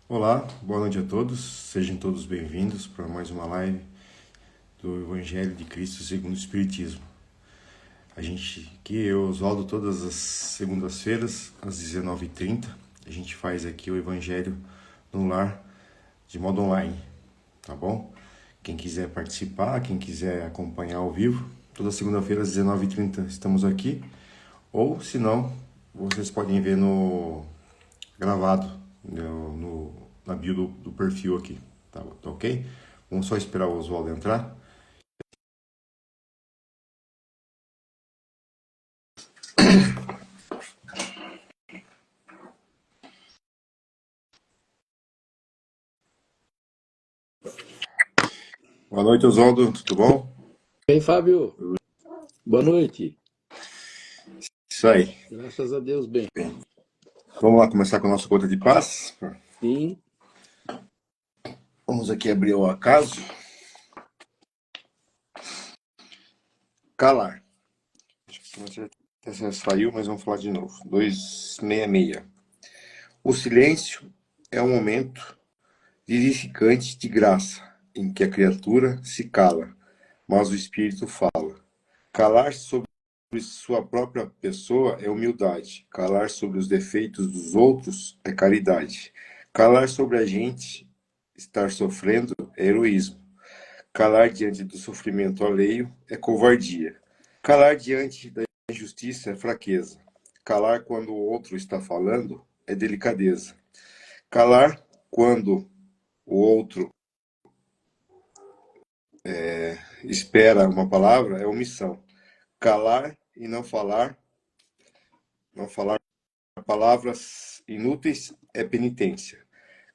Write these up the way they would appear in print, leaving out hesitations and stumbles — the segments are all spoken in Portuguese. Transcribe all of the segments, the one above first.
Olá, boa noite a todos. Sejam todos bem-vindos para mais uma live do Evangelho de Cristo segundo o Espiritismo. A gente aqui, eu, Oswaldo, todas as segundas-feiras, às 19h30, a gente faz aqui o Evangelho no lar de modo online, tá bom? Quem quiser participar, quem quiser acompanhar ao vivo, toda segunda-feira às 19h30 estamos aqui. Ou, se não, vocês podem ver no gravado na bio do perfil aqui, tá ok? Vamos só esperar o Oswaldo entrar. Boa noite, Oswaldo, tudo bom? Bem, Fábio, boa noite. Isso aí. Graças a Deus, bem. Vamos lá começar com a nossa conta de paz. Sim, Vamos aqui abrir o acaso. Calar. Acho que você até saiu, mas vamos falar de novo. 266. O silêncio é um momento vivificante de graça, em que a criatura se cala, mas o espírito fala. Calar-se sobre sua própria pessoa é humildade. Calar sobre os defeitos dos outros é caridade. Calar sobre a gente estar sofrendo é heroísmo. Calar diante do sofrimento alheio é covardia. Calar diante da injustiça é fraqueza. Calar quando o outro está falando é delicadeza. Calar quando o outro espera uma palavra é omissão. Calar e não falar palavras inúteis é penitência.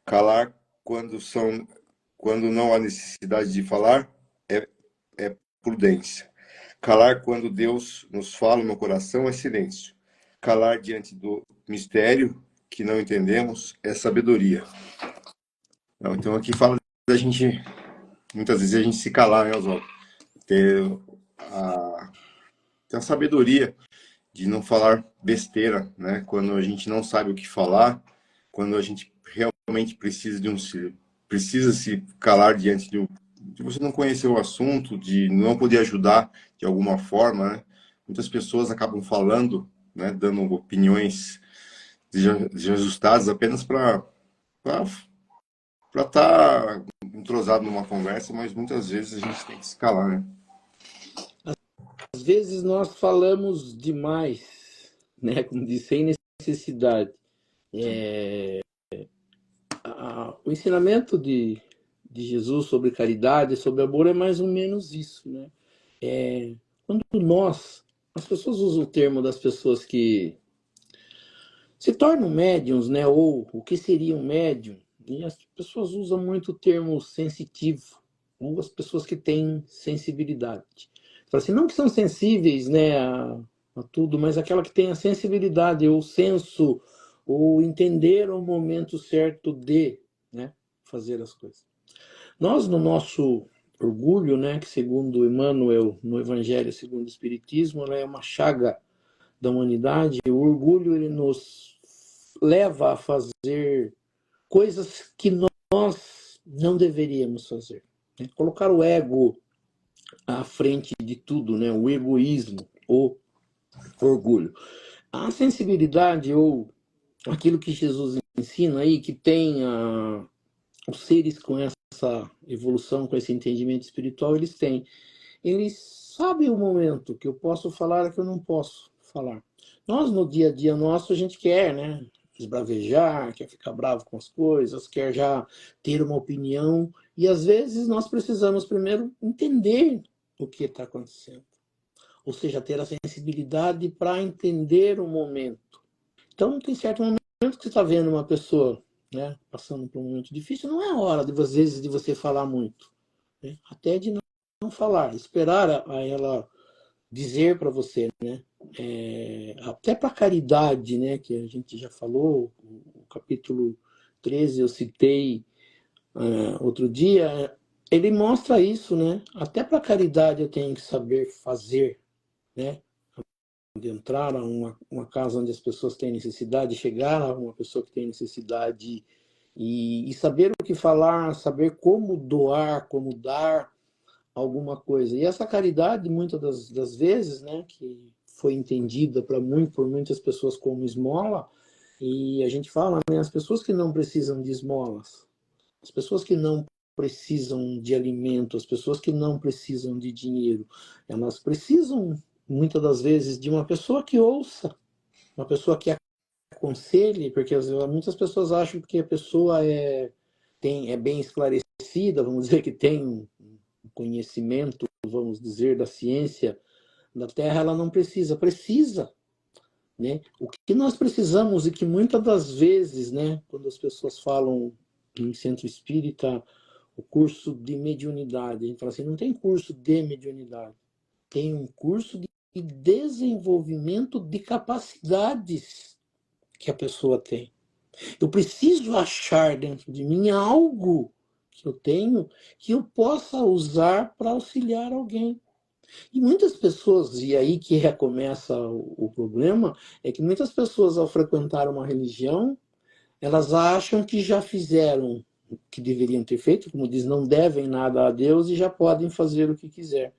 Calar quando não há necessidade de falar é prudência. Calar quando Deus nos fala no coração é silêncio. Calar diante do mistério que não entendemos é sabedoria. Então aqui fala da gente, muitas vezes a gente se calar, né, Oswaldo? Ter a, ter a sabedoria de não falar besteira, né? Quando a gente não sabe o que falar, quando a gente realmente precisa se calar diante de você não conhecer o assunto, de não poder ajudar de alguma forma, né? Muitas pessoas acabam falando, né, dando opiniões desajustadas apenas para estar entrosado numa conversa, mas muitas vezes a gente tem que se calar, né? às vezes nós falamos demais, né? Como diz, sem necessidade. O ensinamento de Jesus sobre caridade, sobre amor, é mais ou menos isso, né? Quando as pessoas usam o termo das pessoas que se tornam médiums, né? Ou o que seria um médium? E as pessoas usam muito o termo sensitivo, ou as pessoas que têm sensibilidade. Fala assim, não que são sensíveis, né, a tudo, mas aquela que tem a sensibilidade, ou senso, ou entender o momento certo de, né, fazer as coisas. Nós, no nosso orgulho, né, que segundo Emmanuel, no Evangelho segundo o Espiritismo, ela é uma chaga da humanidade. O orgulho ele nos leva a fazer coisas que nós não deveríamos fazer, né? Colocar o ego à frente de tudo, né? O egoísmo, o orgulho. A sensibilidade ou aquilo que Jesus ensina aí, que tem os seres com essa evolução, com esse entendimento espiritual, eles têm. Eles sabem o momento que eu posso falar e que eu não posso falar. Nós, no dia a dia nosso, a gente quer, né? Esbravejar, quer ficar bravo com as coisas, quer já ter uma opinião. E às vezes nós precisamos primeiro entender o que está acontecendo. Ou seja, ter a sensibilidade para entender o momento. Então, tem certo momento que você está vendo uma pessoa, né, passando por um momento difícil, não é hora, às vezes, de você falar muito, né? Até de não falar, esperar a ela dizer para você, né? Até para caridade, né? Que a gente já falou, o capítulo 13 eu citei outro dia, ele mostra isso, né? Até para caridade eu tenho que saber fazer, né? De entrar a uma casa onde as pessoas têm necessidade, chegar a uma pessoa que tem necessidade e saber o que falar, saber como doar, como dar alguma coisa. E essa caridade, muitas das vezes, né, que foi entendida por muitas pessoas como esmola, e a gente fala, né, as pessoas que não precisam de esmolas, as pessoas que não precisam de alimento, as pessoas que não precisam de dinheiro, elas precisam, muitas das vezes, de uma pessoa que ouça, uma pessoa que aconselhe, porque muitas pessoas acham que a pessoa é bem esclarecida, vamos dizer que tem um conhecimento, vamos dizer, da ciência da Terra, ela não precisa, né? O que nós precisamos e que muitas das vezes, né, quando as pessoas falam em centro espírita, o curso de mediunidade, a gente fala assim, não tem curso de mediunidade, tem um curso de desenvolvimento de capacidades que a pessoa tem. Eu preciso achar dentro de mim algo que eu tenho que eu possa usar para auxiliar alguém. E muitas pessoas, e aí que começa o problema, é que muitas pessoas, ao frequentar uma religião, elas acham que já fizeram o que deveriam ter feito, como diz, não devem nada a Deus e já podem fazer o que quiser.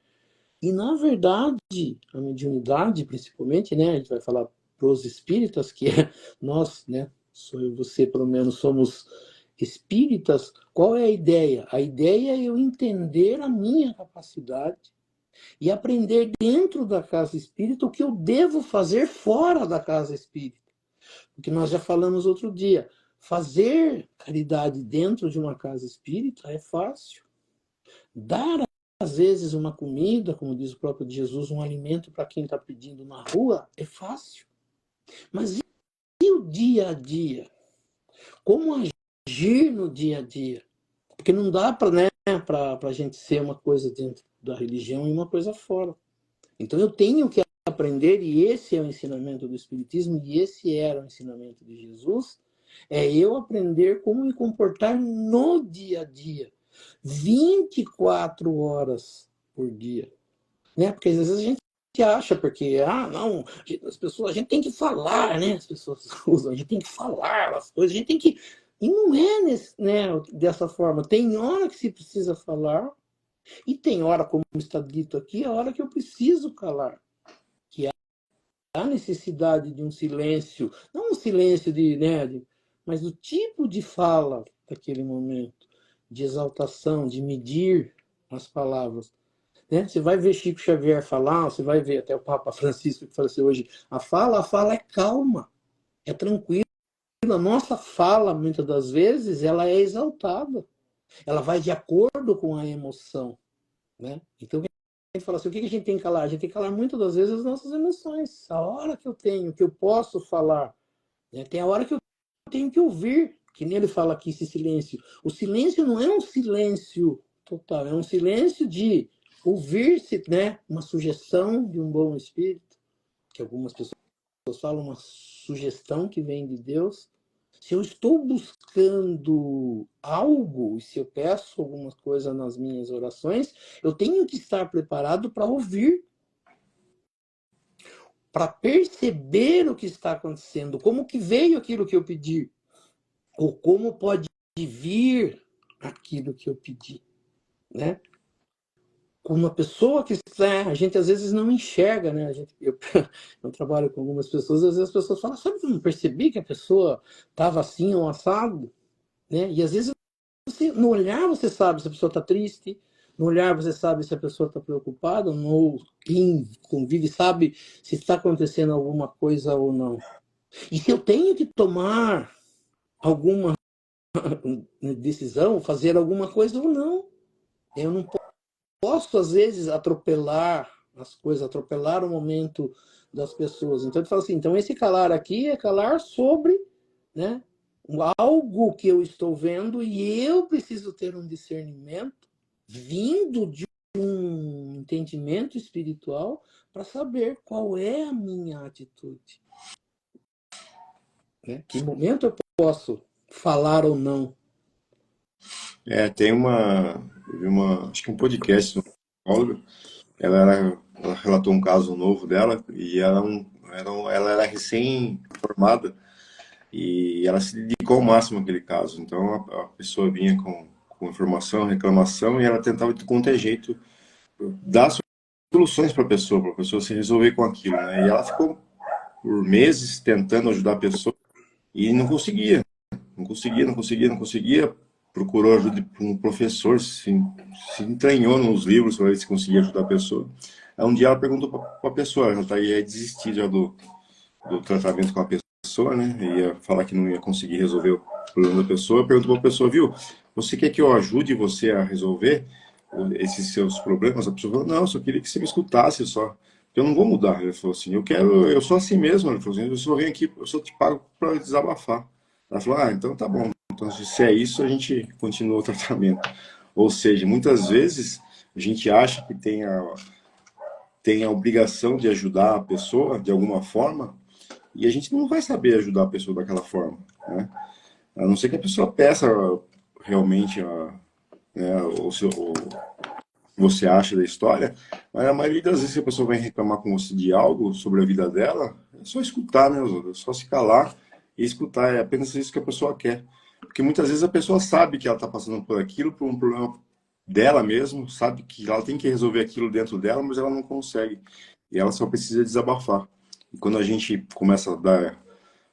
E, na verdade, a mediunidade, principalmente, né, a gente vai falar para os espíritas, que é nós, né, sou eu, você, pelo menos, somos espíritas, qual é a ideia? A ideia é eu entender a minha capacidade e aprender dentro da casa espírita o que eu devo fazer fora da casa espírita. Porque nós já falamos outro dia, fazer caridade dentro de uma casa espírita é fácil. Dar, às vezes, uma comida, como diz o próprio Jesus, um alimento para quem está pedindo na rua, é fácil. Mas e o dia a dia? Como agir no dia a dia? Porque não dá para, né, a gente ser uma coisa dentro da religião e uma coisa fora. Então eu tenho que aprender, e esse é o ensinamento do Espiritismo, e esse era o ensinamento de Jesus, é eu aprender como me comportar no dia a dia, 24 horas por dia. Né? Porque às vezes a gente acha, porque, não, as pessoas, a gente tem que falar, né? As pessoas usam, a gente tem que falar as coisas, a gente tem que. E não é né, dessa forma. Tem hora que se precisa falar, e tem hora, como está dito aqui, a hora que eu preciso calar. Que há necessidade de um silêncio, não um silêncio mas do tipo de fala daquele momento, de exaltação, de medir as palavras. Né? Você vai ver Chico Xavier falar, você vai ver até o Papa Francisco que fala assim hoje, a fala é calma, é tranquila. A nossa fala, muitas das vezes, ela é exaltada. Ela vai de acordo com a emoção. Né? Então, a gente fala assim, o que a gente tem que calar? A gente tem que calar muitas das vezes as nossas emoções. A hora que eu tenho, que eu posso falar. Né? Tem a hora que eu tenho que ouvir, que nem ele fala aqui, esse silêncio. O silêncio não é um silêncio total, é um silêncio de ouvir-se, né? Uma sugestão de um bom espírito, que algumas pessoas falam, uma sugestão que vem de Deus. Se eu estou buscando algo, e se eu peço alguma coisa nas minhas orações, eu tenho que estar preparado para ouvir, para perceber o que está acontecendo, como que veio aquilo que eu pedi, ou como pode vir aquilo que eu pedi, né? Com uma pessoa que está, a gente às vezes não enxerga, né? Eu trabalho com algumas pessoas, às vezes as pessoas falam, sabe que eu não percebi que a pessoa estava assim ou assado, né? E às vezes no olhar você sabe se a pessoa está triste, no olhar você sabe se a pessoa está preocupada, ou quem convive sabe se está acontecendo alguma coisa ou não. E se eu tenho que tomar alguma decisão, fazer alguma coisa ou não, eu não posso, às vezes, atropelar as coisas, atropelar o momento das pessoas. Então, ele fala assim, então esse calar aqui é calar sobre, né, algo que eu estou vendo e eu preciso ter um discernimento vindo de um entendimento espiritual para saber qual é a minha atitude. Né? Que momento eu posso falar ou não. Tem acho que um podcast, uma psicóloga, ela relatou um caso novo dela e ela era recém-formada E ela se dedicou ao máximo àquele caso. Então a pessoa vinha com informação, reclamação, e ela tentava de qualquer jeito dar soluções para a pessoa se resolver com aquilo, né? E ela ficou por meses tentando ajudar a pessoa e não conseguia, não conseguia, não conseguia, não conseguia. Procurou ajuda de um professor, se entranhou nos livros para ver se conseguia ajudar a pessoa. Aí um dia ela perguntou para a pessoa, ela tá, ia desistir já do tratamento com a pessoa, né? Ia falar que não ia conseguir resolver o problema da pessoa. Perguntou para a pessoa, viu? Você quer que eu ajude você a resolver esses seus problemas? A pessoa falou, não, eu só queria que você me escutasse só. Eu não vou mudar. Ele falou assim, eu sou assim mesmo. Ele falou assim, eu só venho aqui, eu só te pago para desabafar. Ela falou, ah, então tá bom. Então, se é isso, a gente continua o tratamento. Ou seja, muitas vezes a gente acha que tem a obrigação de ajudar a pessoa de alguma forma, e a gente não vai saber ajudar a pessoa daquela forma, né? A não ser que a pessoa peça realmente o que você acha da história, mas a maioria das vezes que a pessoa vem reclamar com você de algo sobre a vida dela, é só escutar, né? É só se calar e escutar. É apenas isso que a pessoa quer. Porque muitas vezes a pessoa sabe que ela está passando por aquilo, por um problema dela mesmo, sabe que ela tem que resolver aquilo dentro dela, mas ela não consegue. E ela só precisa desabafar. E quando a gente começa a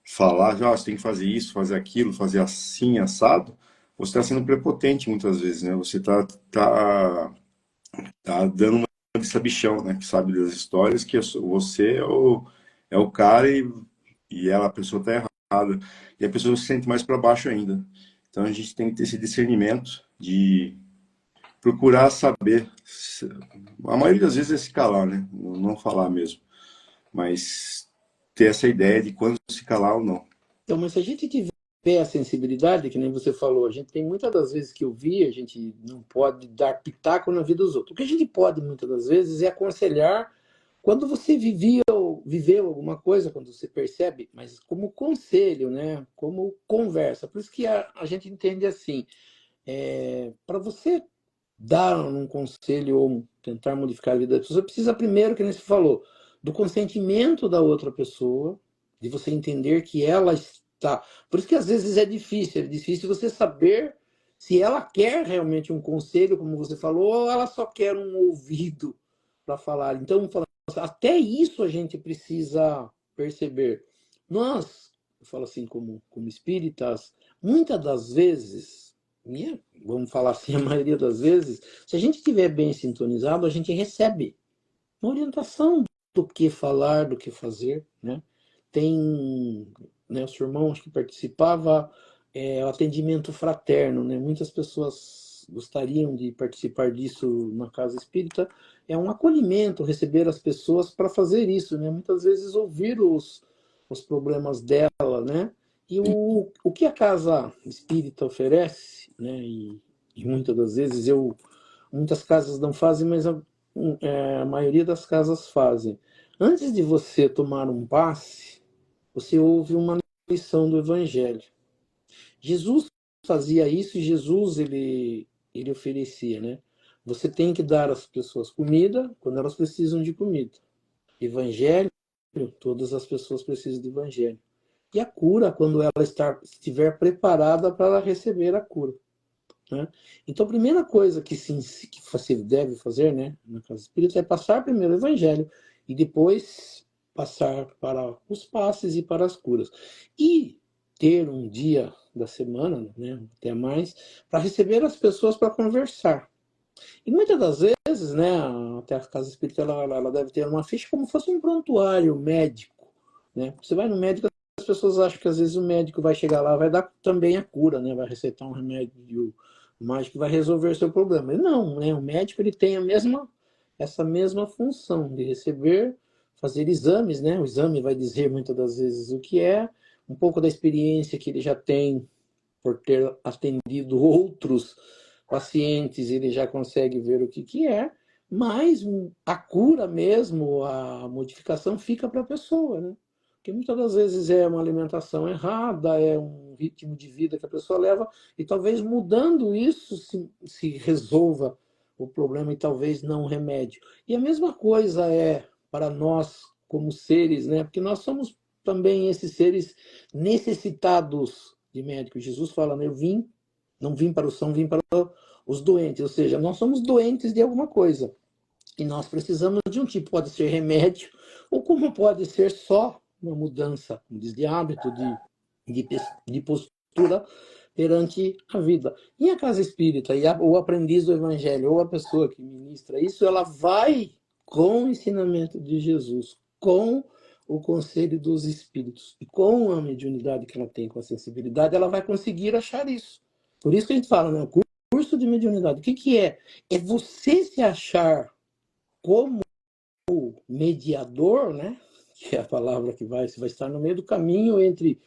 falar, ah, você tem que fazer isso, fazer aquilo, fazer assim, assado, você está sendo prepotente muitas vezes, né? Você tá dando uma de sabichão, né? Que sabe das histórias, que você é o cara e ela, a pessoa tá errada. E a pessoa se sente mais para baixo ainda. Então a gente tem que ter esse discernimento de procurar saber. A maioria das vezes é se calar, né? Não falar mesmo. Mas ter essa ideia de quando se calar ou não. Então, mas se a gente tiver a sensibilidade, que nem você falou, a gente tem muitas das vezes que ouvir, a gente não pode dar pitaco na vida dos outros. O que a gente pode, muitas das vezes, é aconselhar quando você viveu alguma coisa, quando você percebe, mas como conselho, né? Como conversa. Por isso que a gente entende assim, para você dar um conselho ou tentar modificar a vida da pessoa, precisa primeiro, que nem você falou, do consentimento da outra pessoa, de você entender que ela está. Por isso que às vezes é difícil você saber se ela quer realmente um conselho, como você falou, ou ela só quer um ouvido para falar. Então, até isso a gente precisa perceber. Nós, eu falo assim como espíritas, muitas das vezes, vamos falar assim, a maioria das vezes, se a gente estiver bem sintonizado, a gente recebe uma orientação do que falar, do que fazer, né? Tem, né, o seu irmão acho que participava, o atendimento fraterno, né? Muitas pessoas gostariam de participar disso na casa espírita. É um acolhimento receber as pessoas para fazer isso, né? Muitas vezes ouvir os problemas dela, né? E o que a casa espírita oferece, né? E muitas das vezes muitas casas não fazem, mas a maioria das casas fazem. Antes de você tomar um passe, você ouve uma lição do Evangelho. Jesus fazia isso e Jesus ele oferecia, né? Você tem que dar às pessoas comida quando elas precisam de comida. Evangelho, todas as pessoas precisam de evangelho. E a cura quando ela estiver preparada para receber a cura. Né? Então, a primeira coisa que você deve fazer, né, na casa espírita é passar primeiro o evangelho e depois passar para os passes e para as curas. E ter um dia da semana, né, até mais, para receber as pessoas para conversar. E muitas das vezes, né, até a casa espírita ela deve ter uma ficha como se fosse um prontuário médico. Né? Você vai no médico, as pessoas acham que às vezes o médico vai chegar lá, vai dar também a cura, né? Vai receitar um remédio mágico que vai resolver seu problema. E não, né? O médico ele tem essa mesma função de receber, fazer exames, né? O exame vai dizer muitas das vezes o que é, um pouco da experiência que ele já tem por ter atendido outros pacientes, ele já consegue ver o que é, mas a cura mesmo, a modificação fica para a pessoa, né? Porque muitas das vezes é uma alimentação errada, é um ritmo de vida que a pessoa leva, e talvez mudando isso se resolva o problema e talvez não o remédio. E a mesma coisa é para nós como seres, né? Porque nós somos também esses seres necessitados de médicos. Jesus fala, né, não vim para os sãos, vim para os doentes. Ou seja, nós somos doentes de alguma coisa. E nós precisamos de um tipo, pode ser remédio, ou como pode ser só uma mudança, como diz, de hábito, de postura perante a vida. E a casa espírita, o aprendiz do evangelho, ou a pessoa que ministra isso, ela vai com o ensinamento de Jesus, com o conselho dos espíritos, e com a mediunidade que ela tem, com a sensibilidade, ela vai conseguir achar isso. Por isso que a gente fala, né, o curso de mediunidade, o que é? É você se achar como mediador, né? Que é a palavra que vai estar no meio do caminho entre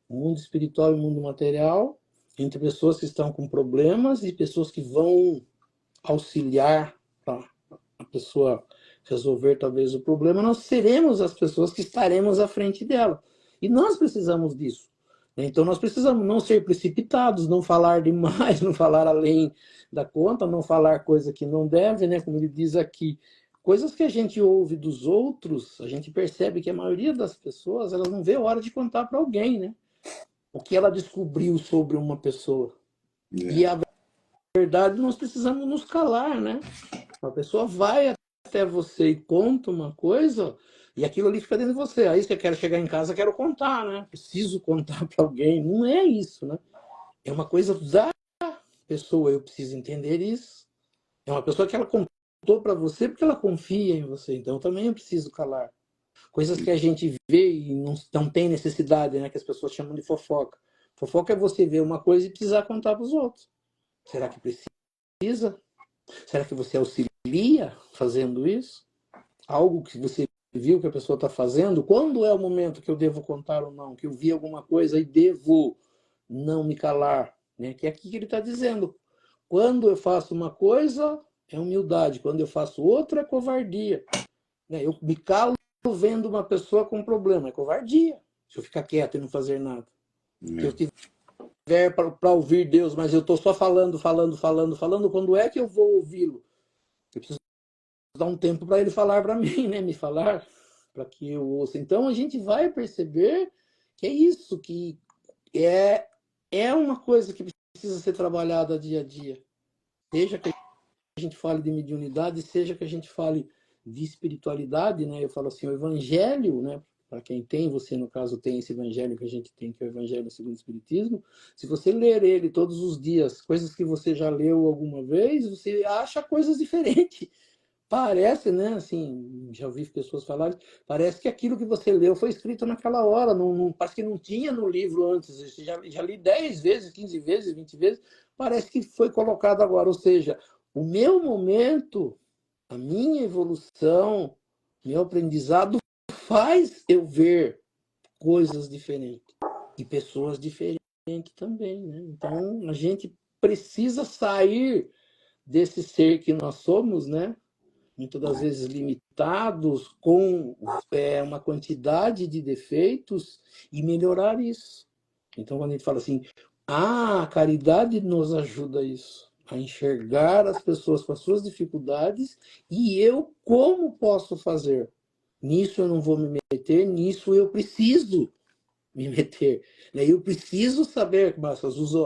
o mundo espiritual e o mundo material, entre pessoas que estão com problemas e pessoas que vão auxiliar a pessoa resolver talvez o problema. Nós seremos as pessoas que estaremos à frente dela. E nós precisamos disso. Então nós precisamos não ser precipitados, não falar demais, não falar além da conta, não falar coisa que não deve, né? Como ele diz aqui, coisas que a gente ouve dos outros, a gente percebe que a maioria das pessoas, elas não vê a hora de contar para alguém, né? O que ela descobriu sobre uma pessoa. E a verdade, nós precisamos nos calar, né? Uma pessoa vai até você e conta uma coisa, e aquilo ali fica dentro de você. Aí você quer chegar em casa, quero contar, né? Preciso contar para alguém. Não é isso, né? É uma coisa da pessoa, eu preciso entender isso. É uma pessoa que ela contou para você porque ela confia em você. Então também eu preciso calar. Coisas que a gente vê e não tem necessidade, né? Que as pessoas chamam de fofoca. Fofoca é você ver uma coisa e precisar contar para os outros. Será que precisa? Será que você auxilia fazendo isso? Algo que você viu que a pessoa está fazendo? Quando é o momento que eu devo contar ou não? Que eu vi alguma coisa e devo não me calar? Né? Que é aqui que ele está dizendo. Quando eu faço uma coisa, é humildade. Quando eu faço outra, é covardia. Né? Eu me calo vendo uma pessoa com problema. É covardia. Se eu ficar quieto e não fazer nada. Se eu tiver para ouvir Deus, mas eu estou só falando, quando é que eu vou ouvi-lo? Eu preciso dar um tempo para ele falar para mim, né? Me falar, para que eu ouça. Então a gente vai perceber que é isso, que é uma coisa que precisa ser trabalhada dia a dia. Seja que a gente fale de mediunidade, seja que a gente fale de espiritualidade, né? Eu falo assim, o evangelho, né? Para quem tem, você no caso tem esse evangelho que a gente tem, que é o evangelho segundo o espiritismo, se você ler ele todos os dias, coisas que você já leu alguma vez, você acha coisas diferentes. Parece, né? Assim, já ouvi pessoas falarem, parece que aquilo que você leu foi escrito naquela hora, parece que não tinha no livro antes. Eu já li 10 vezes, 15 vezes, 20 vezes, parece que foi colocado agora. Ou seja, o meu momento, a minha evolução, meu aprendizado faz eu ver coisas diferentes e pessoas diferentes também, né? Então, a gente precisa sair desse ser que nós somos, né? Muitas das vezes limitados, com uma quantidade de defeitos, e melhorar isso. Então, quando a gente fala assim, a caridade nos ajuda a isso, a enxergar as pessoas com as suas dificuldades, e eu como posso fazer? Nisso eu não vou me meter, nisso eu preciso me meter. Eu preciso saber,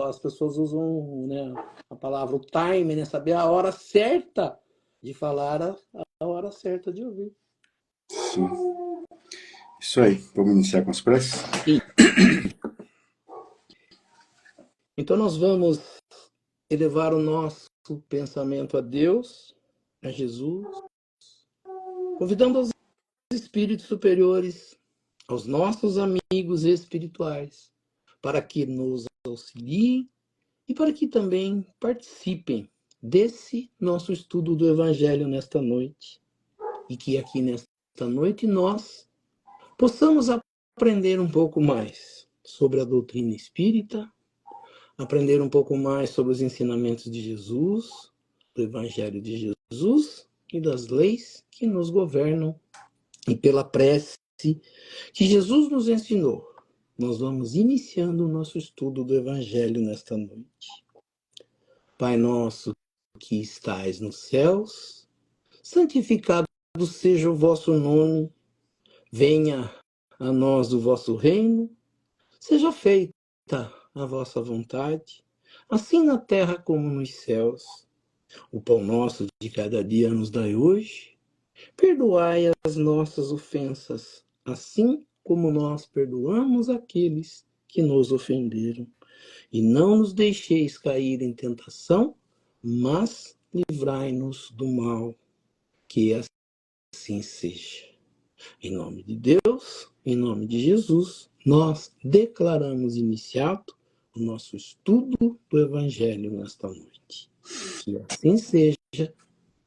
as pessoas usam, né, a palavra o time, né, saber a hora certa de falar, a hora certa de ouvir. Sim. Isso aí. Vamos iniciar com as preces? Sim. Então nós vamos elevar o nosso pensamento a Deus, a Jesus, convidando os espíritos superiores, aos nossos amigos espirituais, para que nos auxiliem e para que também participem desse nosso estudo do Evangelho nesta noite. E que aqui nesta noite nós possamos aprender um pouco mais sobre a doutrina espírita, aprender um pouco mais sobre os ensinamentos de Jesus, do Evangelho de Jesus e das leis que nos governam. E pela prece que Jesus nos ensinou, nós vamos iniciando o nosso estudo do Evangelho nesta noite. Pai nosso que estais nos céus, santificado seja o vosso nome, venha a nós o vosso reino, seja feita a vossa vontade, assim na terra como nos céus. O pão nosso de cada dia nos dai hoje. Perdoai as nossas ofensas, assim como nós perdoamos aqueles que nos ofenderam. E não nos deixeis cair em tentação, mas livrai-nos do mal, que assim seja. Em nome de Deus, em nome de Jesus, nós declaramos iniciado o nosso estudo do Evangelho nesta noite. Que assim seja,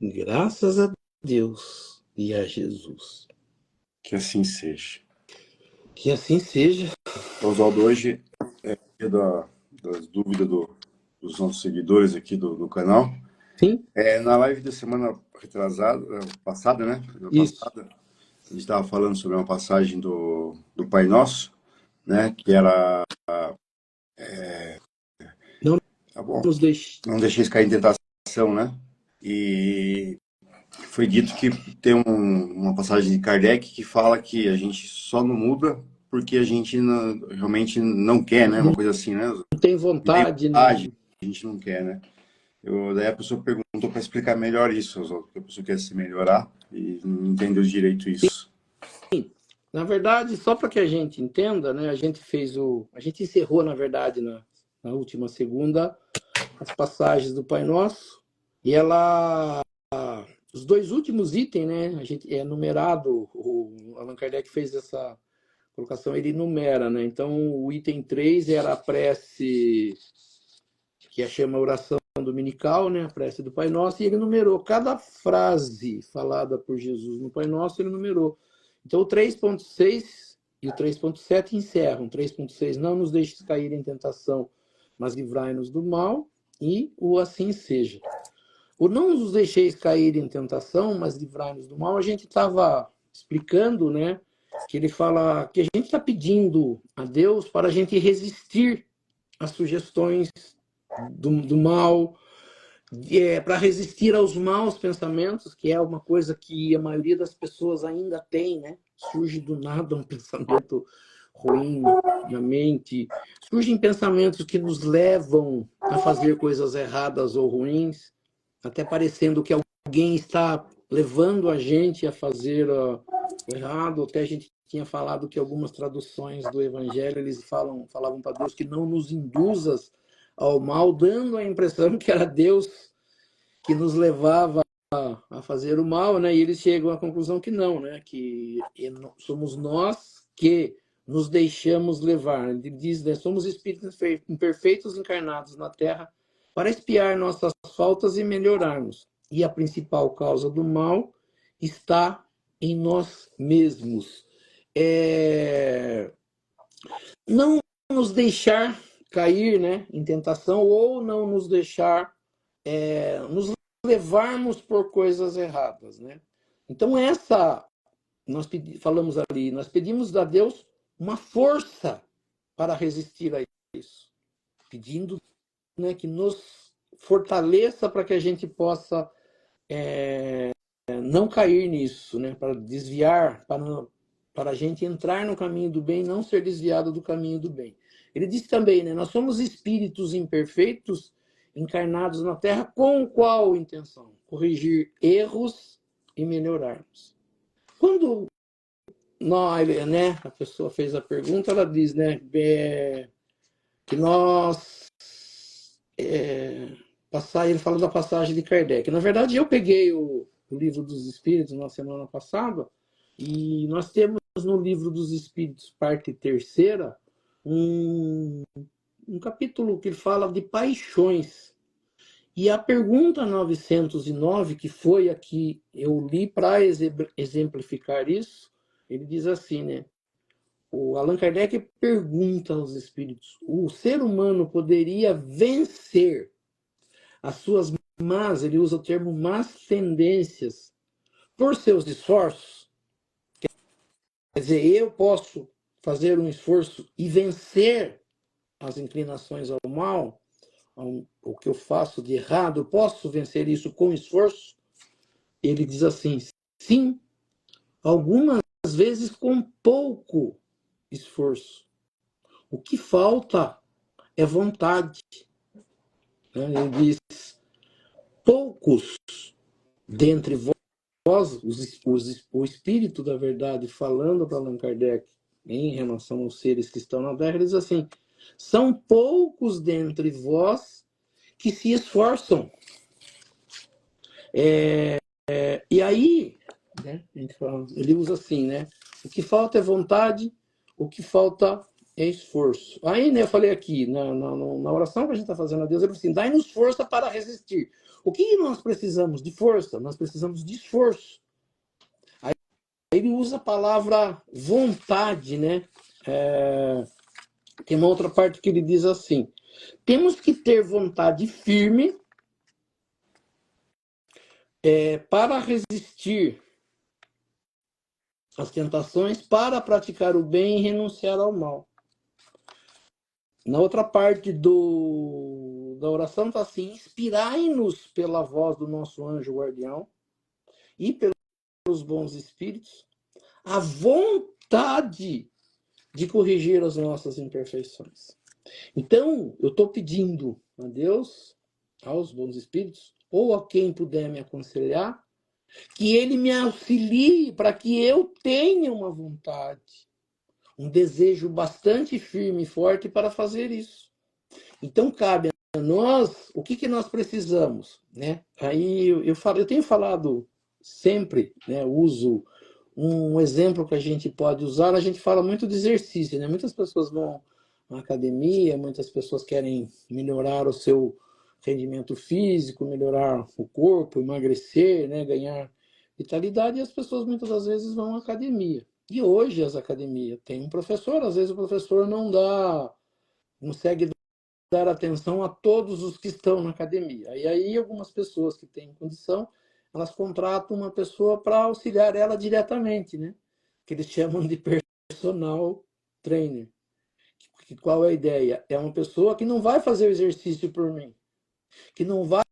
graças a Deus e a Jesus. Que assim seja. Que assim seja. Oswaldo, hoje é dia das dúvidas dos nossos seguidores aqui do canal. Sim, Na live da semana retrasada, passada, né? isso. A gente estava falando sobre uma passagem do Pai Nosso, né? Que era, Não tá bom, nos deixe. não deixeis cair em tentação, né? E foi dito que tem uma passagem de Kardec que fala que a gente só não muda porque a gente realmente não quer, né? Uma coisa assim, né? Não tem Não tem vontade, né? vontade, a gente não quer, né? Daí a pessoa perguntou para explicar melhor isso, porque a pessoa quer se melhorar e não entendeu direito isso. Na verdade, só para que a gente entenda, né? A gente encerrou, na verdade, na última segunda, as passagens do Pai Nosso, e os dois últimos itens, né? A gente é numerado, o Allan Kardec fez essa colocação, ele numera, né? Então, o item 3 era a prece que a chama oração dominical, né? A prece do Pai Nosso, e ele numerou cada frase falada por Jesus no Pai Nosso, ele numerou. Então, o 3.6 e o 3.7 encerram. 3.6, não nos deixes cair em tentação, mas livrai-nos do mal, e o assim seja. O não nos deixeis cair em tentação, mas livrai-nos do mal, a gente estava explicando, né? Que ele fala que a gente está pedindo a Deus para a gente resistir às sugestões do mal, para resistir aos maus pensamentos, que é uma coisa que a maioria das pessoas ainda tem, né? Surge do nada um pensamento ruim na mente, surgem pensamentos que nos levam a fazer coisas erradas ou ruins, até parecendo que alguém está levando a gente a fazer o errado. Até a gente tinha falado que algumas traduções do Evangelho eles falavam para Deus que não nos induzas ao mal, dando a impressão que era Deus que nos levava a fazer o mal, né? E eles chegam à conclusão que não, né? Que somos nós que nos deixamos levar. Ele diz, né? Somos espíritos imperfeitos encarnados na Terra para expiar nossas faltas e melhorarmos. E a principal causa do mal está em nós mesmos. Não nos deixar cair, né, em tentação, ou não nos deixar nos levarmos por coisas erradas, né? Então nós falamos ali, nós pedimos a Deus uma força para resistir a isso, pedindo, né, que nos fortaleça para que a gente possa não cair nisso, né, para desviar, para a gente entrar no caminho do bem, não ser desviado do caminho do bem. Ele disse também, né, nós somos espíritos imperfeitos encarnados na Terra com qual intenção? Corrigir erros e melhorarmos. Quando né, a pessoa fez a pergunta, ela diz, né, que nós ele fala da passagem de Kardec. Na verdade, eu peguei o Livro dos Espíritos na semana passada, e nós temos no Livro dos Espíritos, parte terceira, um capítulo que fala de paixões. E a pergunta 909, que foi a que eu li para exemplificar isso, ele diz assim, né? O Allan Kardec pergunta aos espíritos: o ser humano poderia vencer as suas más, ele usa o termo más tendências, por seus esforços? Quer dizer, eu posso fazer um esforço e vencer as inclinações ao mal, o que eu faço de errado, eu posso vencer isso com esforço? Ele diz assim: sim, algumas vezes com pouco esforço. O que falta é vontade. Ele diz, poucos dentre vós, o Espírito da Verdade, falando para Allan Kardec em relação aos seres que estão na Terra, ele diz assim, são poucos dentre vós que se esforçam. E aí, né, ele usa assim, né? O que falta é vontade, o que falta é esforço. Aí, né, eu falei aqui, na oração que a gente está fazendo a Deus, ele falou assim, dai-nos força para resistir. O que nós precisamos de força? Nós precisamos de esforço. Aí ele usa a palavra vontade, né? Tem uma outra parte que ele diz assim, temos que ter vontade firme para resistir as tentações, para praticar o bem e renunciar ao mal. Na outra parte da oração está assim, inspirai-nos pela voz do nosso anjo guardião e pelos bons espíritos a vontade de corrigir as nossas imperfeições. Então, eu estou pedindo a Deus, aos bons espíritos, ou a quem puder me aconselhar, que ele me auxilie para que eu tenha uma vontade, um desejo bastante firme e forte para fazer isso. Então, cabe a nós, o que nós precisamos, né? Aí eu tenho falado sempre, né? Uso um exemplo que a gente pode usar, a gente fala muito de exercício, né? Muitas pessoas vão na academia, muitas pessoas querem melhorar o seu rendimento físico, melhorar o corpo, emagrecer, né? Ganhar vitalidade, e as pessoas muitas das vezes vão à academia. E hoje as academias têm um professor, às vezes o professor não consegue dar atenção a todos os que estão na academia. E aí algumas pessoas que têm condição, elas contratam uma pessoa para auxiliar ela diretamente, né? Que eles chamam de personal trainer. Qual é a ideia? É uma pessoa que não vai fazer o exercício por mim, que não vai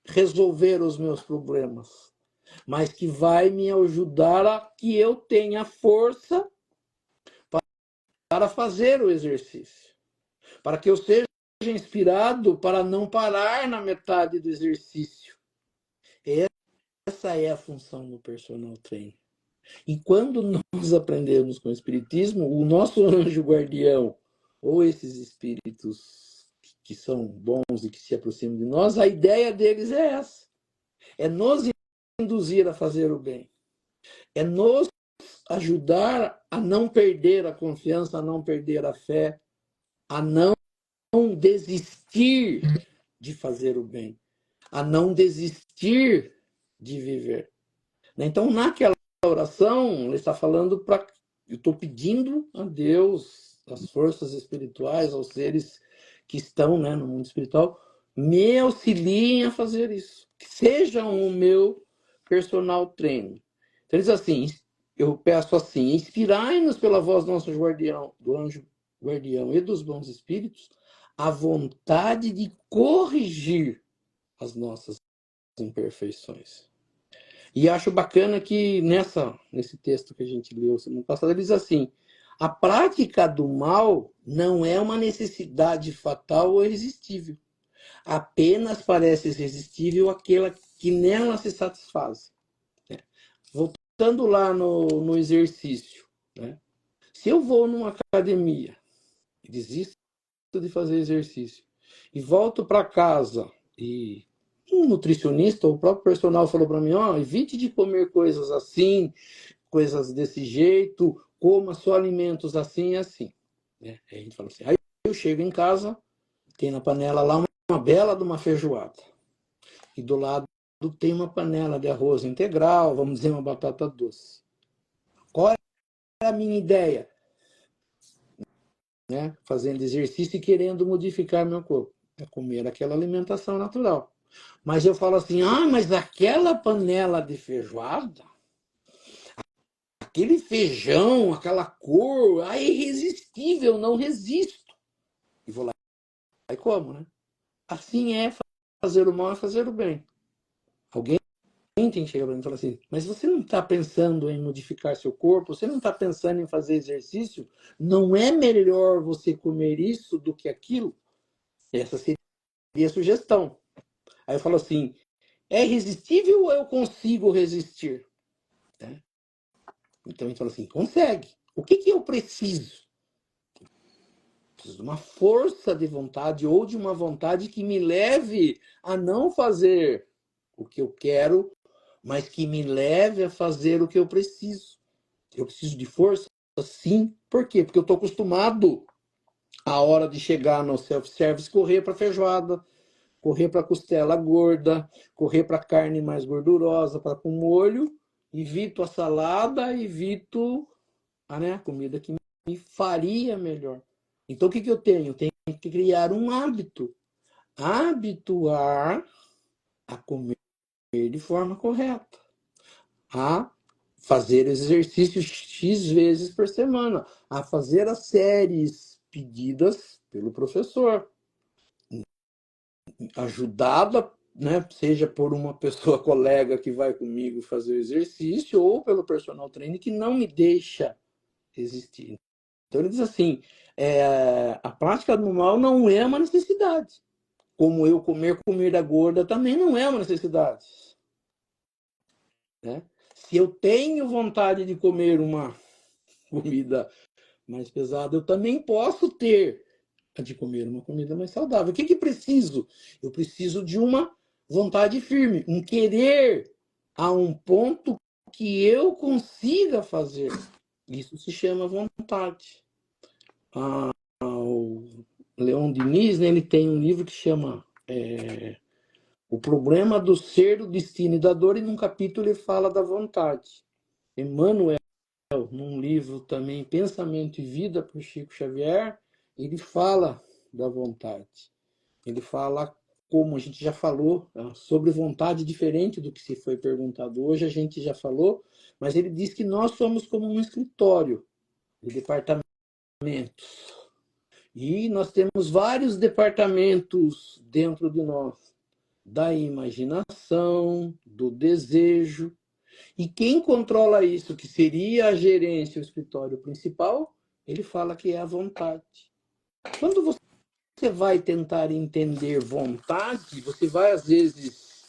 resolver os meus problemas, mas que vai me ajudar a que eu tenha força para fazer o exercício, para que eu seja inspirado para não parar na metade do exercício. Essa é a função do personal trainer. E quando nós aprendemos com o Espiritismo, o nosso anjo guardião, ou esses espíritos que são bons e que se aproximam de nós, a ideia deles é essa. É nos induzir a fazer o bem. É nos ajudar a não perder a confiança, a não perder a fé, a não desistir de fazer o bem, a não desistir de viver. Então, naquela oração, ele está falando para. Eu estou pedindo a Deus, às forças espirituais, aos seres que estão, né, no mundo espiritual, me auxiliem a fazer isso. Que sejam o meu personal trainer. Então, ele diz assim: eu peço assim, inspirai-nos pela voz do nosso guardião, do anjo guardião e dos bons espíritos, a vontade de corrigir as nossas imperfeições. E acho bacana que nesse texto que a gente leu semana passada, ele diz assim, a prática do mal não é uma necessidade fatal ou irresistível. Apenas parece irresistível aquela que nela se satisfaz. Voltando lá no exercício, né? Se eu vou numa academia e desisto de fazer exercício e volto para casa e um nutricionista ou o próprio personal falou para mim, evite de comer coisas assim, coisas desse jeito, coma só alimentos assim e assim. Aí a gente fala assim, aí eu chego em casa, tem na panela lá uma bela de uma feijoada. E do lado tem uma panela de arroz integral, vamos dizer uma batata doce. Qual é a minha ideia? Né? Fazendo exercício e querendo modificar meu corpo. É comer aquela alimentação natural. Mas eu falo assim, mas aquela panela de feijoada, aquele feijão, aquela cor, é irresistível, não resisto. E vou lá e como, né? Assim é fazer o mal e fazer o bem. Alguém alguém tem que chegar para mim e falar assim, mas você não está pensando em modificar seu corpo? Você não está pensando em fazer exercício? Não é melhor você comer isso do que aquilo? Essa seria a sugestão. Aí eu falo assim, é irresistível ou eu consigo resistir? Né? Então a gente fala assim, consegue. O que eu preciso? Preciso de uma força de vontade ou de uma vontade que me leve a não fazer o que eu quero, mas que me leve a fazer o que eu preciso. Eu preciso de força? Sim. Por quê? Porque eu estou acostumado, a hora de chegar no self-service, correr para feijoada, correr para costela gorda, correr para carne mais gordurosa, para com molho, evito a salada, evito a comida que me faria melhor. Então, o que eu tenho? Eu tenho que criar um hábito. Habituar a comer de forma correta. A fazer exercícios X vezes por semana. A fazer as séries pedidas pelo professor. Ajudada, né, seja por uma pessoa colega que vai comigo fazer o exercício ou pelo personal trainer que não me deixa resistir. Então ele diz assim, a prática do mal não é uma necessidade. Como eu comer comida gorda também não é uma necessidade. Né? Se eu tenho vontade de comer uma comida mais pesada, eu também posso ter a de comer uma comida mais saudável. O que preciso? Eu preciso de uma vontade firme, um querer a um ponto que eu consiga fazer. Isso se chama vontade. O Leon Denis, né, ele tem um livro que chama O Problema do Ser, do Destino e da Dor, e num capítulo ele fala da vontade. Emmanuel, num livro também, Pensamento e Vida, por Chico Xavier, ele fala da vontade. Ele fala, como a gente já falou, sobre vontade diferente do que se foi perguntado hoje, a gente já falou, mas ele diz que nós somos como um escritório de departamentos. E nós temos vários departamentos dentro de nós, da imaginação, do desejo. E quem controla isso, que seria a gerência, o escritório principal, ele fala que é a vontade. Quando você vai tentar entender vontade, você vai, às vezes,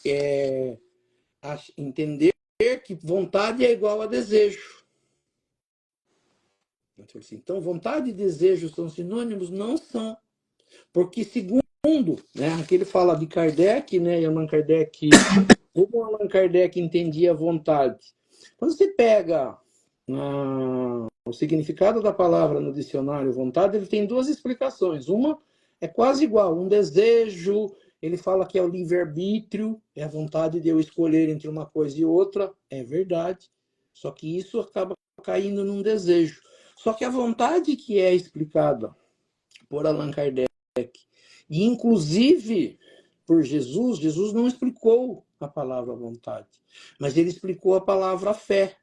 entender que vontade é igual a desejo. Então, vontade e desejo são sinônimos? Não são. Porque, segundo, né, aqui ele fala de Kardec, né, e Allan Kardec, como Allan Kardec entendia a vontade. Quando você pega o significado da palavra no dicionário vontade, ele tem duas explicações. Uma é quase igual, um desejo, ele fala que é o livre-arbítrio, é a vontade de eu escolher entre uma coisa e outra, é verdade. Só que isso acaba caindo num desejo. Só que a vontade que é explicada por Allan Kardec, e inclusive por Jesus, Jesus não explicou a palavra vontade, mas ele explicou a palavra fé.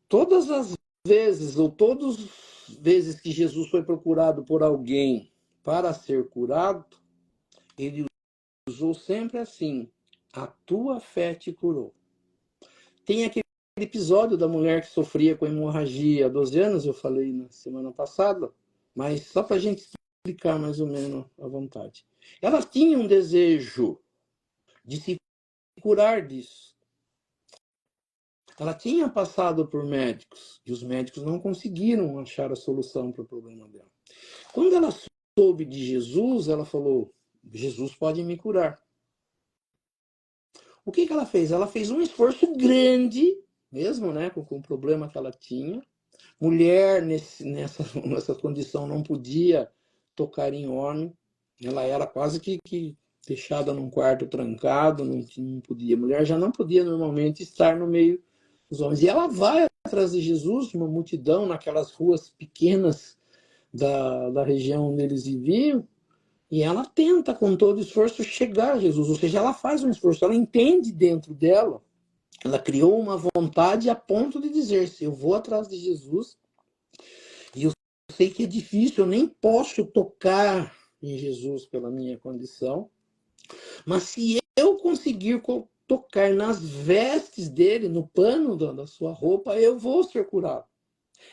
Todas as vezes, ou todas as vezes que Jesus foi procurado por alguém para ser curado, ele usou sempre assim, a tua fé te curou. Tem aquele episódio da mulher que sofria com hemorragia há 12 anos, eu falei na semana passada, mas só para a gente explicar mais ou menos a vontade. Ela tinha um desejo de se curar disso. Ela tinha passado por médicos e os médicos não conseguiram achar a solução para o problema dela. Quando ela soube de Jesus, ela falou: Jesus pode me curar. O que ela fez? Ela fez um esforço grande, mesmo, né, com o problema que ela tinha. Mulher nessa condição não podia tocar em homem. Ela era quase que fechada num quarto trancado, não podia. Mulher já não podia normalmente estar no meio dos homens. E ela vai atrás de Jesus, uma multidão, naquelas ruas pequenas da região onde eles viviam, e ela tenta, com todo esforço, chegar a Jesus. Ou seja, ela faz um esforço, ela entende dentro dela, ela criou uma vontade a ponto de dizer: se eu vou atrás de Jesus, e eu sei que é difícil, eu nem posso tocar em Jesus pela minha condição, mas se eu conseguir tocar nas vestes dele, no pano da sua roupa, eu vou ser curado.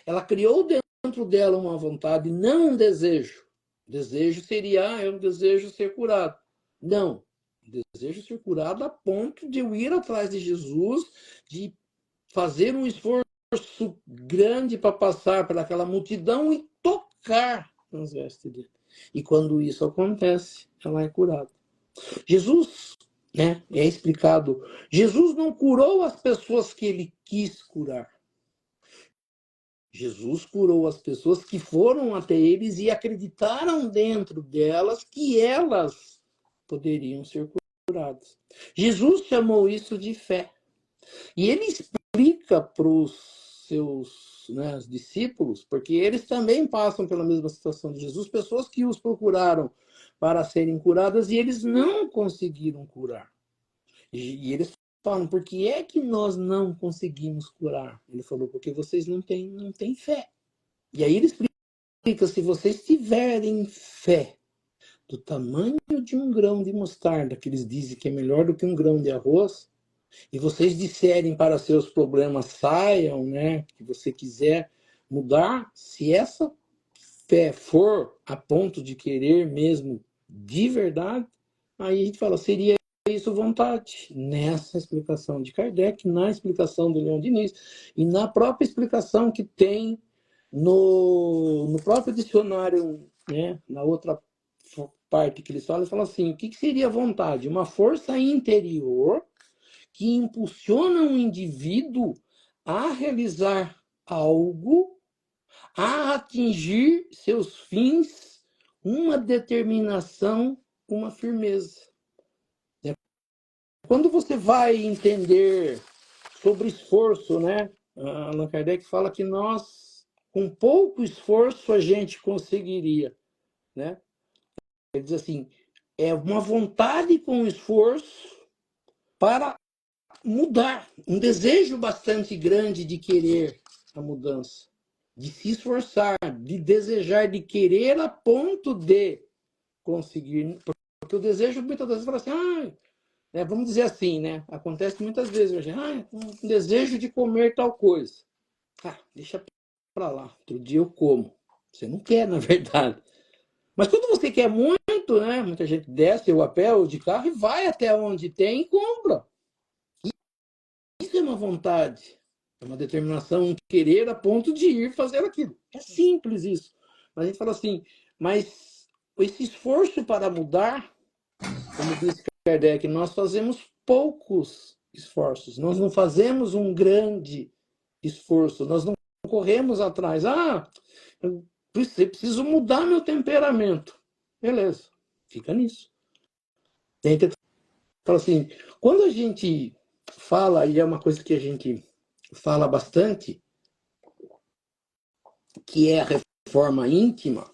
Ela criou dentro dela uma vontade, não um desejo. O desejo seria, eu desejo ser curado. Não. O desejo ser curado a ponto de eu ir atrás de Jesus, de fazer um esforço grande para passar por aquela multidão e tocar nas vestes dele. E quando isso acontece, ela é curada. Jesus, né, é explicado, Jesus não curou as pessoas que ele quis curar. Jesus curou as pessoas que foram até eles e acreditaram dentro delas que elas poderiam ser curadas. Jesus chamou isso de fé. E ele explica para os seus, né, discípulos, porque eles também passam pela mesma situação de Jesus, pessoas que os procuraram para serem curadas e eles não conseguiram curar. E eles falam, por que é que nós não conseguimos curar? Ele falou, porque vocês não têm fé. E aí ele explica, se vocês tiverem fé do tamanho de um grão de mostarda, que eles dizem que é melhor do que um grão de arroz, e vocês disserem para seus problemas saiam, né, que você quiser mudar, se essa fé for a ponto de querer mesmo de verdade, aí a gente fala, seria isso vontade. Nessa explicação de Kardec, na explicação do Leon Diniz, e na própria explicação que tem no próprio dicionário, né, na outra parte que eles falam assim, o que seria vontade? Uma força interior que impulsiona um indivíduo a realizar algo, a atingir seus fins, uma determinação, uma firmeza. Quando você vai entender sobre esforço, né? Allan Kardec fala que nós, com pouco esforço, a gente conseguiria, né? Ele diz assim, é uma vontade com esforço para mudar, um desejo bastante grande de querer a mudança, de se esforçar, de desejar, de querer a ponto de conseguir, porque o desejo muitas vezes fala assim, né, vamos dizer assim, né? Acontece muitas vezes hoje, um desejo de comer tal coisa. Deixa para lá, outro dia eu como. Você não quer, na verdade. Mas quando você quer muito, né? Muita gente desce ou a pé ou de carro e vai até onde tem e compra. Isso é uma vontade, é uma determinação, um querer a ponto de ir fazer aquilo. É simples isso. Mas a gente fala assim, mas esse esforço para mudar, como disse Kardec, nós fazemos poucos esforços, nós não fazemos um grande esforço, nós não corremos atrás. Eu preciso mudar meu temperamento. Beleza, fica nisso. Tem que falar assim, quando a gente fala, e é uma coisa que a gente fala bastante, que é a reforma íntima,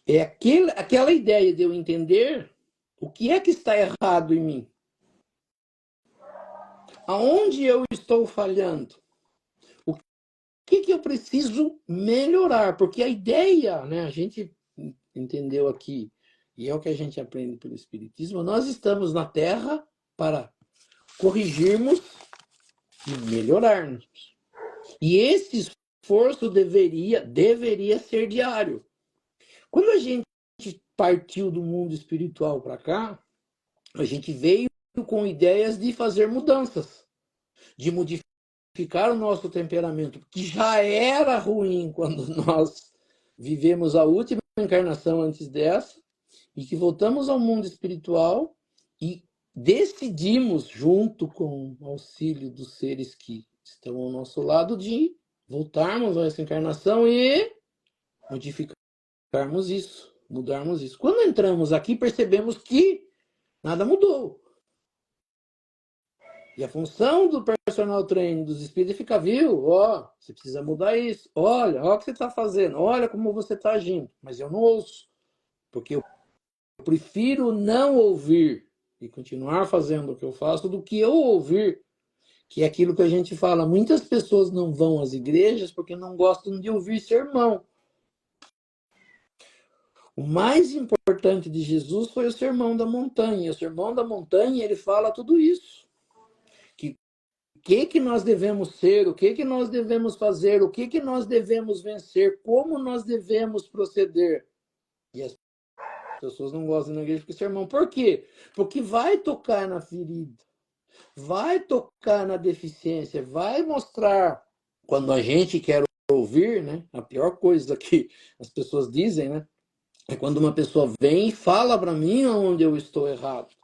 é aquela ideia de eu entender o que é que está errado em mim. Aonde eu estou falhando? O que eu preciso melhorar? Porque a ideia, né, a gente entendeu aqui, e é o que a gente aprende pelo Espiritismo, nós estamos na Terra para corrigirmos e melhorarmos. E esse esforço deveria ser diário. Quando a gente partiu do mundo espiritual para cá, a gente veio com ideias de fazer mudanças, de modificar o nosso temperamento, que já era ruim quando nós vivemos a última encarnação antes dessa, e que voltamos ao mundo espiritual e decidimos, junto com o auxílio dos seres que estão ao nosso lado, de voltarmos a essa encarnação e modificarmos isso, mudarmos isso. Quando entramos aqui, percebemos que nada mudou. E a função do personal training dos espíritos é ficar, viu? Você precisa mudar isso. Olha o que você está fazendo. Olha como você está agindo. Mas eu não ouço. Porque eu prefiro não ouvir e continuar fazendo o que eu faço do que eu ouvir, que é aquilo que a gente fala. Muitas pessoas não vão às igrejas porque não gostam de ouvir sermão. O mais importante de Jesus foi o Sermão da Montanha. O Sermão da Montanha, ele fala tudo isso. que nós devemos ser, o que nós devemos fazer, o que nós devemos vencer, como nós devemos proceder. E as pessoas não gostam da igreja porque sermão. Por quê? Porque vai tocar na ferida, vai tocar na deficiência, vai mostrar quando a gente quer ouvir, né? A pior coisa que as pessoas dizem, né? É quando uma pessoa vem e fala para mim onde eu estou errado.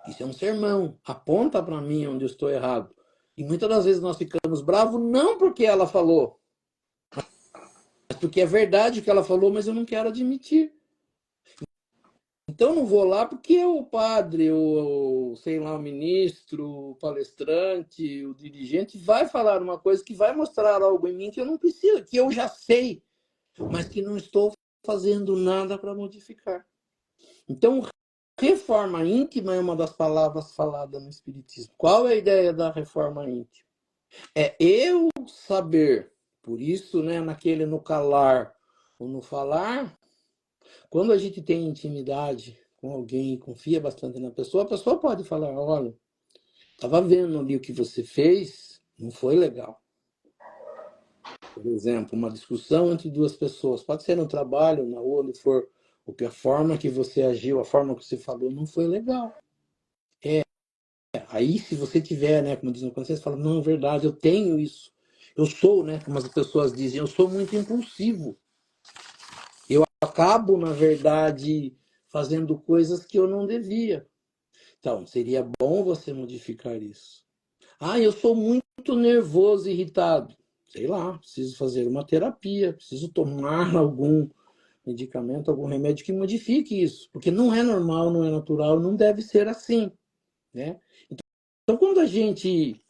Isso é um sermão, aponta para mim onde eu estou errado. E muitas das vezes nós ficamos bravos não porque ela falou, mas porque é verdade o que ela falou, mas eu não quero admitir. Então eu não vou lá porque o padre, o sei lá, o ministro, o palestrante, o dirigente vai falar uma coisa que vai mostrar algo em mim que eu não preciso, que eu já sei, mas que não estou fazendo nada para modificar. Então, reforma íntima é uma das palavras faladas no Espiritismo. Qual é a ideia da reforma íntima? É eu saber, por isso, né, naquele no calar ou no falar, quando a gente tem intimidade com alguém e confia bastante na pessoa, a pessoa pode falar, olha, estava vendo ali o que você fez, não foi legal. Por exemplo, uma discussão entre duas pessoas, pode ser no trabalho, na rua, onde for, porque a forma que você agiu, a forma que você falou não foi legal. Aí, se você tiver, né, como dizem quando você fala, não, é verdade, eu tenho isso. Eu sou, né, como as pessoas dizem, eu sou muito impulsivo. Eu acabo, na verdade, fazendo coisas que eu não devia. Então, seria bom você modificar isso. Ah, eu sou muito nervoso, irritado. Sei lá, preciso fazer uma terapia, preciso tomar algum medicamento, algum remédio que modifique isso. Porque não é normal, não é natural, não deve ser assim, né? Então, quando a gente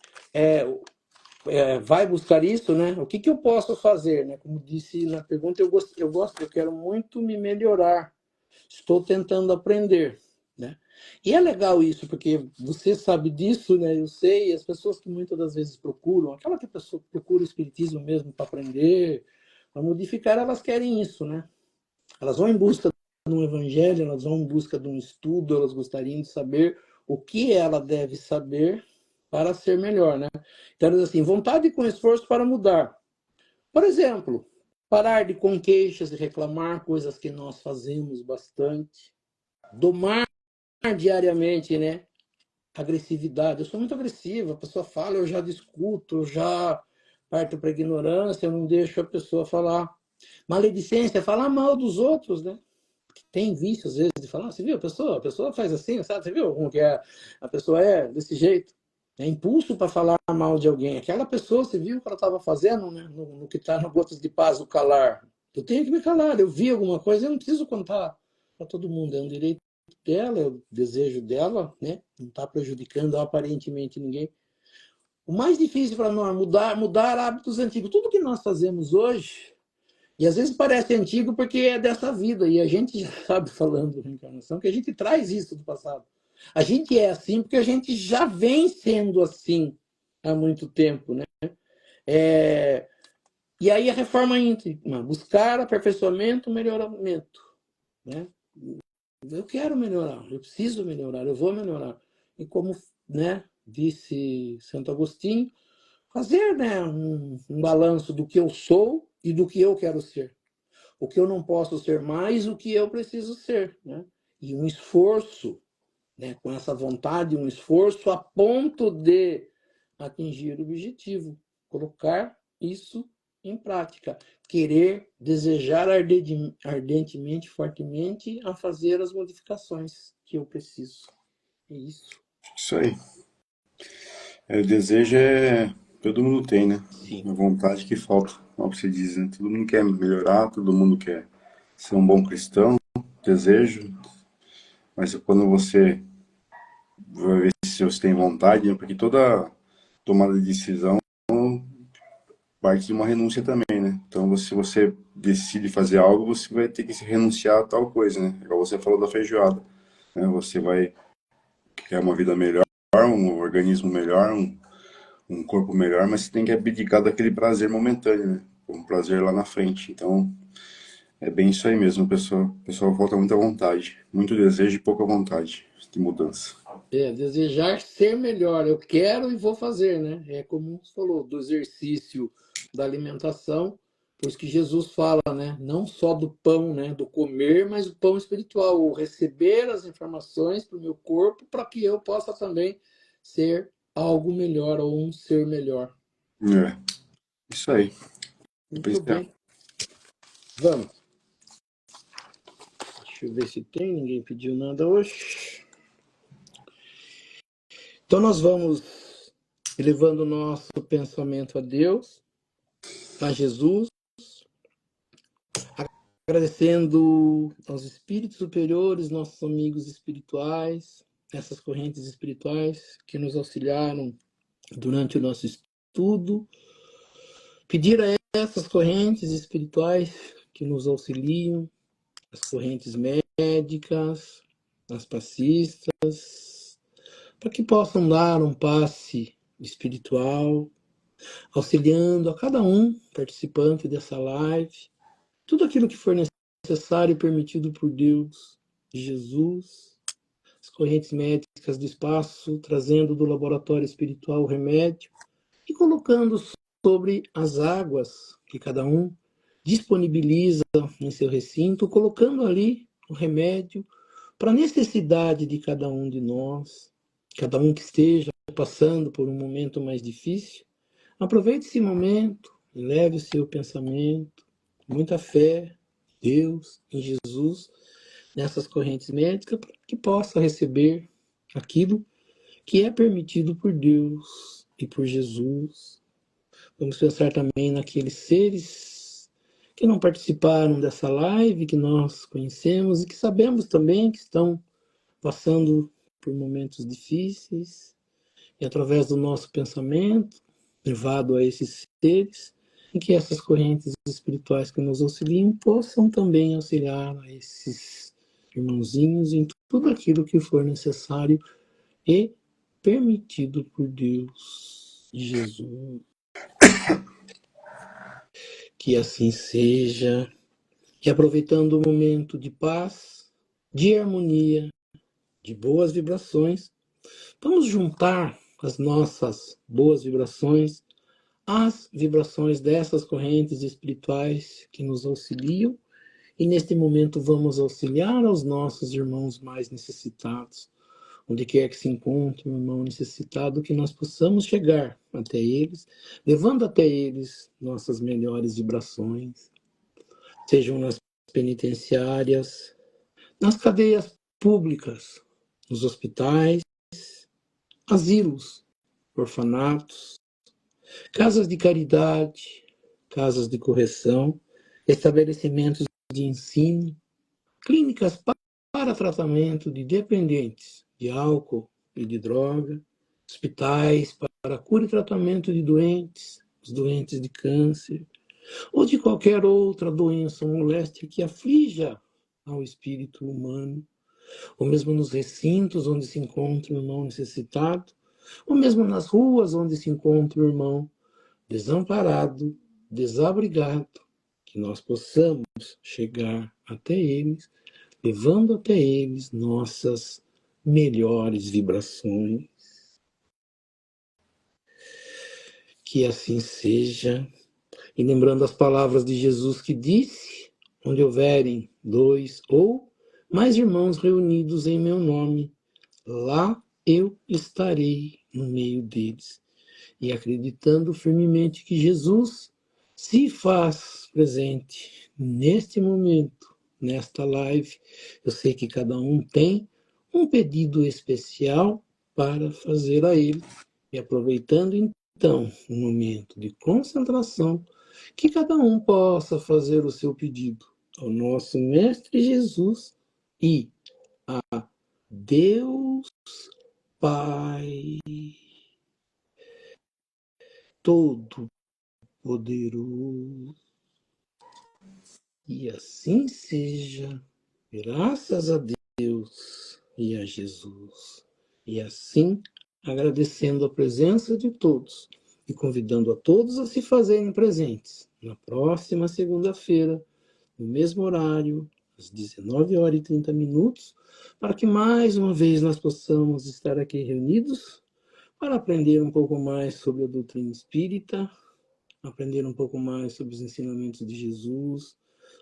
vai buscar isso, né? O que eu posso fazer, né? Como disse na pergunta, eu quero muito me melhorar. Estou tentando aprender, né? E é legal isso, porque você sabe disso, né? Eu sei, as pessoas que muitas das vezes procuram, aquela que a pessoa procura o espiritismo mesmo para aprender, para modificar, elas querem isso, né? Elas vão em busca de um evangelho, elas vão em busca de um estudo, elas gostariam de saber o que ela deve saber para ser melhor, né? Então, assim, vontade com esforço para mudar. Por exemplo, parar de com queixas e reclamar coisas que nós fazemos bastante. Domar diariamente, né? Agressividade. Eu sou muito agressiva, a pessoa fala, eu já discuto, eu já parto para ignorância, eu não deixo a pessoa falar. Maledicência é falar mal dos outros, né? Tem vício, às vezes, de falar, você viu a pessoa faz assim, sabe? Você viu como que é? A pessoa é desse jeito. É impulso para falar mal de alguém. Aquela pessoa, você viu o que ela estava fazendo, né? No que está no Gotas de Paz, o calar. Eu tenho que me calar. Eu vi alguma coisa, eu não preciso contar para todo mundo. É um direito dela, é o desejo dela, né? Não está prejudicando aparentemente ninguém. O mais difícil para nós mudar hábitos antigos. Tudo que nós fazemos hoje, e às vezes parece antigo porque é dessa vida, e a gente já sabe, falando de reencarnação, que a gente traz isso do passado. A gente é assim porque a gente já vem sendo assim há muito tempo, né? É... E aí a reforma íntima, buscar aperfeiçoamento, melhoramento, né? Eu quero melhorar, eu preciso melhorar, eu vou melhorar. E como, né, disse Santo Agostinho, fazer, né, um balanço do que eu sou e do que eu quero ser. O que eu não posso ser mais, o que eu preciso ser, né? E um esforço, né, com essa vontade, um esforço a ponto de atingir o objetivo, colocar isso em prática, querer, desejar ardentemente, fortemente a fazer as modificações que eu preciso. É isso. Isso aí. O desejo todo mundo tem, né? Sim. A vontade que falta, como você diz, né? Todo mundo quer melhorar, todo mundo quer ser um bom cristão, desejo, mas quando você vai ver se você tem vontade, né? Porque toda tomada de decisão parte de uma renúncia também, né? Então, se você decide fazer algo, você vai ter que se renunciar a tal coisa, né? Igual você falou da feijoada, né? Você vai quer uma vida melhor, um organismo melhor, um corpo melhor, mas você tem que abdicar daquele prazer momentâneo, né? Um prazer lá na frente. Então, é bem isso aí mesmo, pessoal. O pessoal falta muita vontade, muito desejo e pouca vontade de mudança. Desejar ser melhor. Eu quero e vou fazer, né? É como você falou, do exercício da alimentação, por isso que Jesus fala, né? Não só do pão, né? Do comer, mas o pão espiritual, o receber as informações para o meu corpo, para que eu possa também ser algo melhor ou um ser melhor. É, isso aí. Muito bem. Vamos. Deixa eu ver se tem. Ninguém pediu nada hoje. Então nós vamos elevando o nosso pensamento a Deus, a Jesus, agradecendo aos espíritos superiores, nossos amigos espirituais, essas correntes espirituais que nos auxiliaram durante o nosso estudo. Pedir a essas correntes espirituais que nos auxiliam, as correntes médicas, as passistas, para que possam dar um passe espiritual, auxiliando a cada um participante dessa live, tudo aquilo que for necessário e permitido por Deus, Jesus, as correntes médicas do espaço, trazendo do laboratório espiritual o remédio e colocando sobre as águas que cada um disponibiliza em seu recinto, colocando ali o remédio para a necessidade de cada um de nós, cada um que esteja passando por um momento mais difícil. Aproveite esse momento, eleve o seu pensamento, com muita fé, em Deus, em Jesus, nessas correntes médicas, para que possa receber aquilo que é permitido por Deus e por Jesus. Vamos pensar também naqueles seres que não participaram dessa live, que nós conhecemos e que sabemos também que estão passando por momentos difíceis, e através do nosso pensamento, levado a esses seres, em que essas correntes espirituais que nos auxiliam possam também auxiliar a esses irmãozinhos em tudo aquilo que for necessário e permitido por Deus e Jesus. Que assim seja. E aproveitando o momento de paz, de harmonia, de boas vibrações, vamos juntar as nossas boas vibrações às vibrações dessas correntes espirituais que nos auxiliam, e neste momento vamos auxiliar aos nossos irmãos mais necessitados. Onde quer que se encontre um irmão necessitado, que nós possamos chegar até eles, levando até eles nossas melhores vibrações, sejam nas penitenciárias, nas cadeias públicas, nos hospitais, asilos, orfanatos, casas de caridade, casas de correção, estabelecimentos de ensino, clínicas para tratamento de dependentes de álcool e de droga, hospitais para cura e tratamento de doentes, os doentes de câncer, ou de qualquer outra doença ou moléstia que aflija ao espírito humano, ou mesmo nos recintos onde se encontra o irmão necessitado, ou mesmo nas ruas onde se encontra o irmão desamparado, desabrigado, que nós possamos chegar até eles, levando até eles nossas melhores vibrações. Que assim seja. E lembrando as palavras de Jesus que disse, onde houverem 2 ou mais irmãos reunidos em meu nome, lá eu estarei no meio deles. E acreditando firmemente que Jesus se faz presente neste momento, nesta live, eu sei que cada um tem um pedido especial para fazer a ele. E aproveitando então um momento de concentração, que cada um possa fazer o seu pedido ao nosso Mestre Jesus e a Deus Pai Todo-Poderoso. E assim seja, graças a Deus e a Jesus. E assim, agradecendo a presença de todos e convidando a todos a se fazerem presentes na próxima segunda-feira, no mesmo horário, às 19h30, para que mais uma vez nós possamos estar aqui reunidos para aprender um pouco mais sobre a doutrina espírita, aprender um pouco mais sobre os ensinamentos de Jesus,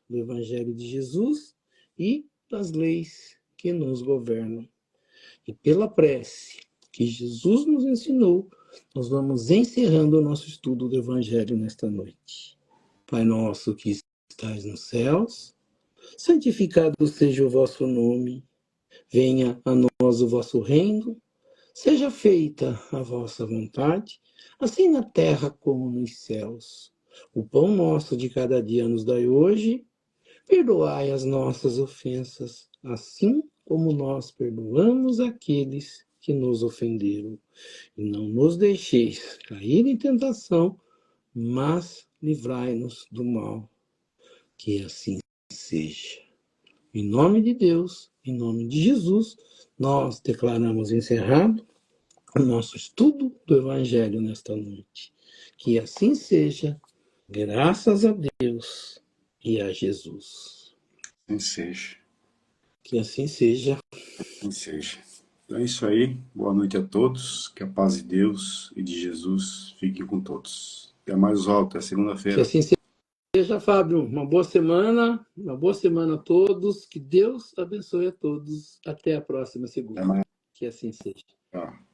do Evangelho de Jesus e das leis que nos governam. E pela prece que Jesus nos ensinou, nós vamos encerrando o nosso estudo do Evangelho nesta noite. Pai nosso que estais nos céus, santificado seja o vosso nome, venha a nós o vosso reino, seja feita a vossa vontade, assim na terra como nos céus. O pão nosso de cada dia nos dai hoje, perdoai as nossas ofensas, assim como nós perdoamos aqueles que nos ofenderam. E não nos deixeis cair em tentação, mas livrai-nos do mal. Que assim seja. Em nome de Deus, em nome de Jesus, nós declaramos encerrado o nosso estudo do Evangelho nesta noite. Que assim seja, graças a Deus e a Jesus. Assim seja. Que assim seja. Assim seja. Então é isso aí. Boa noite a todos. Que a paz de Deus e de Jesus fiquem com todos. Até mais, Oswaldo. Até Que segunda-feira. assim seja, Fábio. Uma boa semana a todos. Que Deus abençoe a todos. Até a próxima segunda. Que assim seja. Tchau.